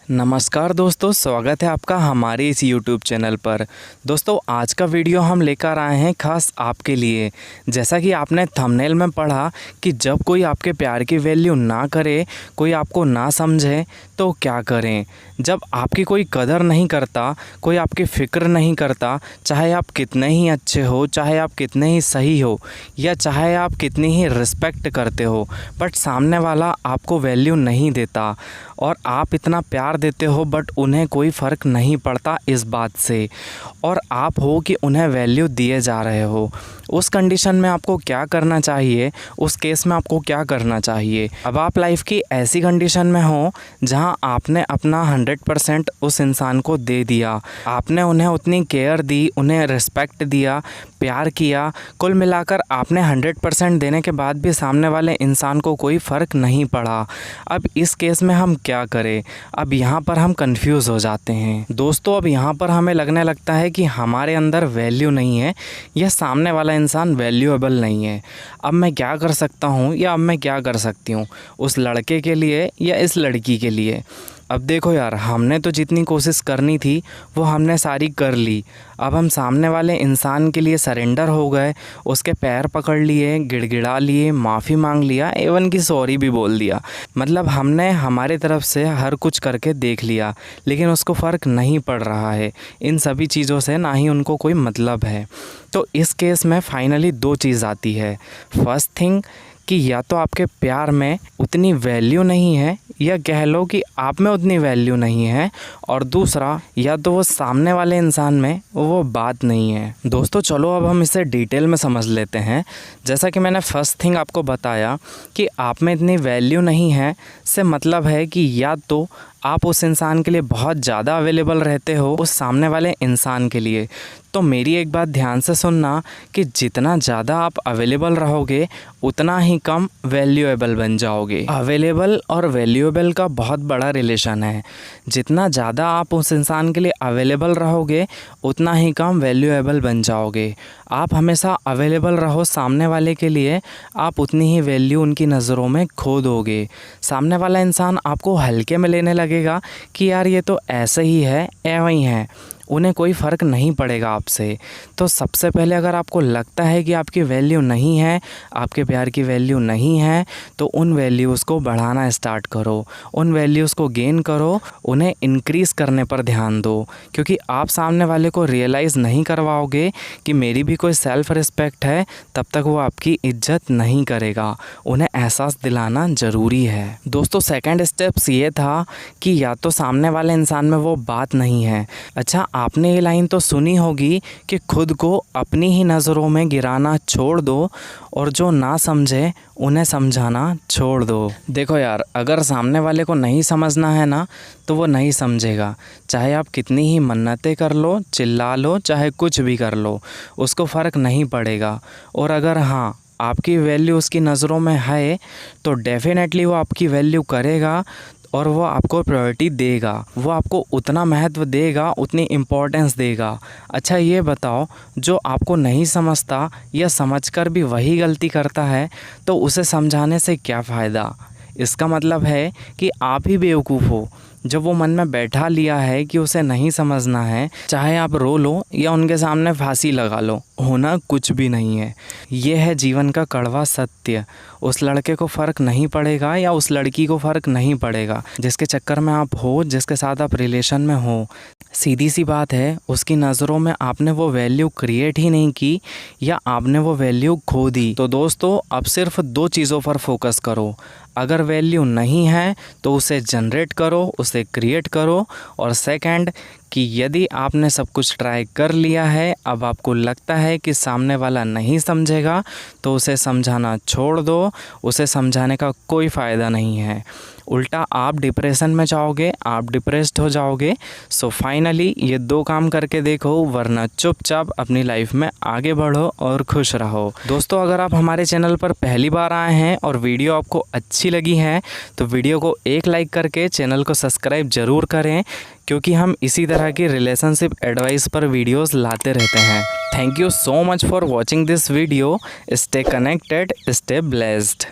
नमस्कार दोस्तों, स्वागत है आपका हमारे इस YouTube चैनल पर। दोस्तों आज का वीडियो हम लेकर आए हैं खास आपके लिए। जैसा कि आपने थंबनेल में पढ़ा कि जब कोई आपके प्यार की वैल्यू ना करे, कोई आपको ना समझे तो क्या करें। जब आपकी कोई कदर नहीं करता, कोई आपकी फ़िक्र नहीं करता, चाहे आप कितने ही अच्छे हो, चाहे आप कितने ही सही हो, या चाहे आप कितनी ही रिस्पेक्ट करते हो, बट सामने वाला आपको वैल्यू नहीं देता और आप इतना प्यार देते हो बट उन्हें कोई फ़र्क नहीं पड़ता इस बात से, और आप हो कि उन्हें वैल्यू दिए जा रहे हो, उस कंडीशन में आपको क्या करना चाहिए, उस केस में आपको क्या करना चाहिए। अब आप लाइफ की ऐसी कंडीशन में हो जहां आपने अपना 100% उस इंसान को दे दिया, आपने उन्हें उतनी केयर दी, उन्हें रिस्पेक्ट दिया, प्यार किया, कुल मिलाकर आपने 100% देने के बाद भी सामने वाले इंसान को कोई फ़र्क नहीं पड़ा। अब इस केस में हम क्या करें। अब यहाँ पर हम कंफ्यूज हो जाते हैं दोस्तों। अब यहाँ पर हमें लगने लगता है कि हमारे अंदर वैल्यू नहीं है या सामने वाला इंसान वैल्यूएबल नहीं है। अब मैं क्या कर सकता हूँ या अब मैं क्या कर सकती हूँ उस लड़के के लिए या इस लड़की के लिए। अब देखो यार, हमने तो जितनी कोशिश करनी थी वो हमने सारी कर ली। अब हम सामने वाले इंसान के लिए सरेंडर हो गए, उसके पैर पकड़ लिए, गिड़गिड़ा लिए, माफ़ी मांग लिया, एवन कि सॉरी भी बोल दिया। मतलब हमने हमारे तरफ से हर कुछ करके देख लिया, लेकिन उसको फ़र्क नहीं पड़ रहा है। इन सभी चीज़ों से ना ही उनको कोई मतलब है। तो इस केस में फाइनली दो चीज़ आती है। फर्स्ट थिंग कि या तो आपके प्यार में उतनी वैल्यू नहीं है, या कह लो कि आप में उतनी वैल्यू नहीं है, और दूसरा या तो वो सामने वाले इंसान में वो बात नहीं है। दोस्तों चलो अब हम इसे डिटेल में समझ लेते हैं। जैसा कि मैंने फर्स्ट थिंग आपको बताया कि आप में इतनी वैल्यू नहीं है से मतलब है कि या तो आप उस इंसान के लिए बहुत ज़्यादा अवेलेबल रहते हो उस सामने वाले इंसान के लिए। तो मेरी एक बात ध्यान से सुनना कि जितना ज़्यादा आप अवेलेबल रहोगे उतना ही कम वैल्यूएबल बन जाओगे। अवेलेबल और वैल्यूएबल का बहुत बड़ा रिलेशन है। जितना ज़्यादा आप उस इंसान के लिए अवेलेबल रहोगे उतना ही कम वैल्यूएबल बन जाओगे। आप हमेशा अवेलेबल रहो सामने वाले के लिए, आप उतनी ही वैल्यू उनकी नज़रों में खो दोगे। सामने वाला इंसान आपको हल्के में लेने लगेगा कि यार ये तो ऐसे ही है, एवं ही है, उन्हें कोई फ़र्क नहीं पड़ेगा आपसे। तो सबसे पहले अगर आपको लगता है कि आपकी वैल्यू नहीं है, आपके प्यार की वैल्यू नहीं है, तो उन वैल्यूज़ को बढ़ाना स्टार्ट करो, उन वैल्यूज़ को गेन करो, उन्हें इंक्रीज़ करने पर ध्यान दो। क्योंकि आप सामने वाले को रियलाइज़ नहीं करवाओगे कि मेरी भी कोई सेल्फ़ रिस्पेक्ट है, तब तक वो आपकी इज्जत नहीं करेगा। उन्हें एहसास दिलाना ज़रूरी है। दोस्तों सेकंड स्टेप्स ये था कि या तो सामने वाले इंसान में वो बात नहीं है। अच्छा, आपने ये लाइन तो सुनी होगी कि खुद को अपनी ही नज़रों में गिराना छोड़ दो और जो ना समझे उन्हें समझाना छोड़ दो। देखो यार, अगर सामने वाले को नहीं समझना है ना तो वो नहीं समझेगा। चाहे आप कितनी ही मन्नतें कर लो, चिल्ला लो, चाहे कुछ भी कर लो, उसको फ़र्क नहीं पड़ेगा। और अगर हाँ आपकी वैल्यू उसकी नज़रों में है तो डेफिनेटली वो आपकी वैल्यू करेगा और वो आपको प्रायोरिटी देगा, वो आपको उतना महत्व देगा, उतनी इम्पोर्टेंस देगा। अच्छा ये बताओ, जो आपको नहीं समझता या समझकर भी वही गलती करता है तो उसे समझाने से क्या फ़ायदा। इसका मतलब है कि आप ही बेवकूफ़ हो। जब वो मन में बैठा लिया है कि उसे नहीं समझना है, चाहे आप रो लो या उनके सामने फांसी लगा लो, होना कुछ भी नहीं है। ये है जीवन का कड़वा सत्य। उस लड़के को फ़र्क नहीं पड़ेगा या उस लड़की को फ़र्क नहीं पड़ेगा जिसके चक्कर में आप हो, जिसके साथ आप रिलेशन में हो। सीधी सी बात है, उसकी नज़रों में आपने वो वैल्यू क्रिएट ही नहीं की या आपने वो वैल्यू खो दी। तो दोस्तों अब सिर्फ दो चीज़ों पर फोकस करो। अगर वैल्यू नहीं है तो उसे जनरेट करो, उसे क्रिएट करो। और सेकंड कि यदि आपने सब कुछ ट्राई कर लिया है, अब आपको लगता है कि सामने वाला नहीं समझेगा, तो उसे समझाना छोड़ दो। उसे समझाने का कोई फ़ायदा नहीं है, उल्टा आप डिप्रेशन में जाओगे, आप डिप्रेस्ड हो जाओगे। सो फाइनली ये दो काम करके देखो, वरना चुपचाप अपनी लाइफ में आगे बढ़ो और खुश रहो। दोस्तों अगर आप हमारे चैनल पर पहली बार आए हैं और वीडियो आपको अच्छी लगी है तो वीडियो को एक लाइक करके चैनल को सब्सक्राइब ज़रूर करें, क्योंकि हम इसी तरह की रिलेशनशिप एडवाइस पर वीडियोस लाते रहते हैं। Thank you so much for watching this video. Stay connected, stay blessed.